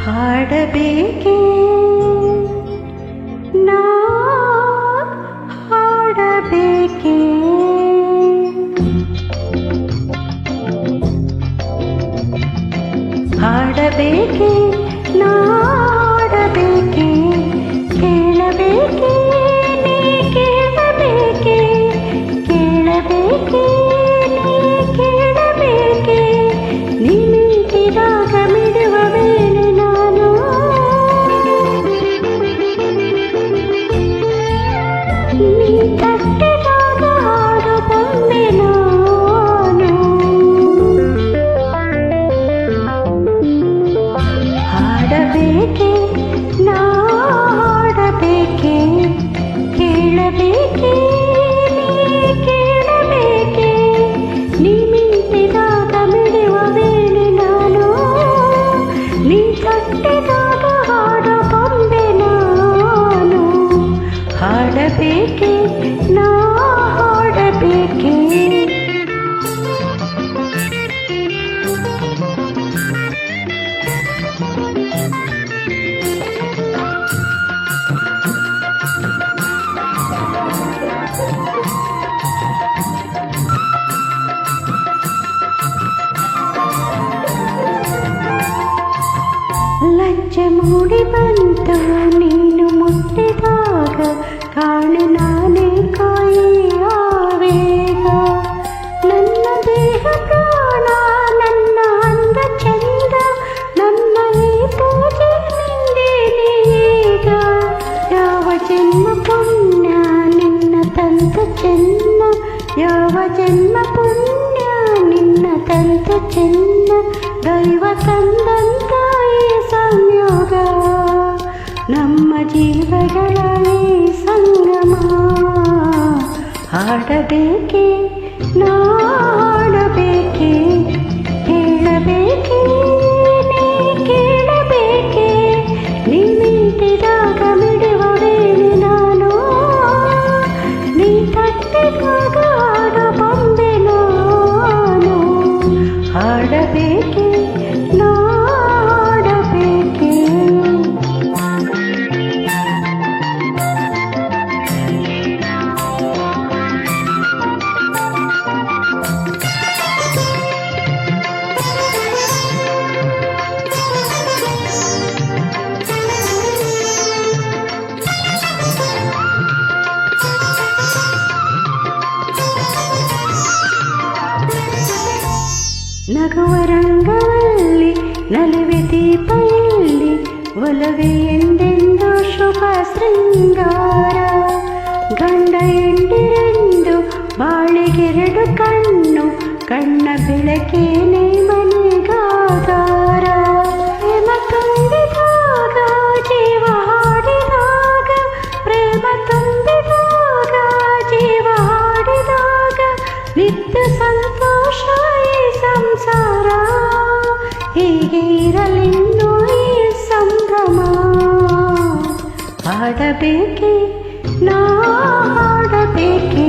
ಹಾಡಬೇಕೆ ನಾ ಹಾಡಬೇಕೆ ಹಾಡಬೇಕೆ ನಾ ಹಾಡಬೇಕೆ ಕೇಳಬೇಕೆ ನೀ ಕೇಳಬೇಕೆ ಕೇಳಬೇಕೆ ನೀ ಕೇಳಬೇಕೆ ನಿಮಿಟಿದಾಗ ಮಿಡುವ ವೇಳೆ ನಾನು ನೀ ತಟ್ಟಿದಾಗ ಹಾಡು ಬಂದೆ ನಾನು ಹಾಡಬೇಕೆ ನಾ ಹಾಡಬೇಕೆ ಕೇಳಬೇಕೆ ನೀ ಕೇಳಬೇಕೆ ನಿಮಿಟಿದಾಗ ಮಿಡುವ ವೇಳೆ ನಾನು ನೀ ತಟ್ಟಿದಾಗ ಹಾಡು ಬಂದೆ ನಾನು ಹಾಡಬೇಕೆ ನಾ ಹಾಡಬೇಕೆ ಲಜ್ಜೆ ಮೂಡಿ ಬಂತು ನೀನು ಮುಟ್ಟಿದಾಗ ಕಾಣು ನಾನೇ ಕಾಯಿಯ ವೇಗ ನನ್ನ ದೇಹ ಪ್ರಾಣ ನನ್ನ ಅಂದ ಚಂದ ನನ್ನ ಈ ಪೂಜೆ ನಿಂದೇನೀಗ ಯಾವ ಜನ್ಮ ಪುಣ್ಯ ನಿನ್ನ ತಂತ ಚೆನ್ನ ಯಾವ ಜನ್ಮ ಪುಣ್ಯ ನಿನ್ನ ತಂತ ಚೆನ್ನ ದೈವ ತಂದಂತ ಈ ಸಂಯೋಗ ನಮ್ಮ ಜೀವಗಳ ಈ ಸಂಗಮ ಹಾಡಬೇಕೆ ನಾ ಹಾಡಬೇಕೆ ಕೇಳಬೇಕೆ ನೀ ಕೇಳಬೇಕೆ ನಿಮಿಟಿದಾಗ ಮಿಡುವ ವೇಳೆ ನಾನು ನೀ ತಟ್ಟಿದಾಗ ಹಾಡು ಬಂದೆ ನಾನು ಹಾಡಬೇಕೆ ನಾ ಹಾಡಬೇಕೆ ನಗುವ ರಂಗವಲ್ಲಿ ನಲಿವೆ ದೀಪ ಎಲ್ಲಿ ಒಲವೆ ಎಂದೆಂದು ಶುಭ ಶೃಂಗಾರ ಗಂಡ ಎಂಡಿರೆಂದು ಬಾಳಿಗೆರಡು ಕಣ್ಣು ಕಣ್ಣ ಬೆಳಕೇನೆ ಮನೆಗಾದಾರ ಪ್ರೇಮ ತುಂಬಿದಾಗ ಜೀವ ಹಾಡಿದಾಗ ಪ್ರೇಮ ತುಂಬಿದಾಗ ಜೀವ ಹಾಡಿದಾಗ ನಿತ್ಯ ಸಂತೋಷ ಸಂಸಾರ ಹೀಗೆ ಇರಲಿನ್ನು ಈ ಸಂಭ್ರಮ ಹಾಡಬೇಕೆ ನಾ ಹಾಡಬೇಕೆ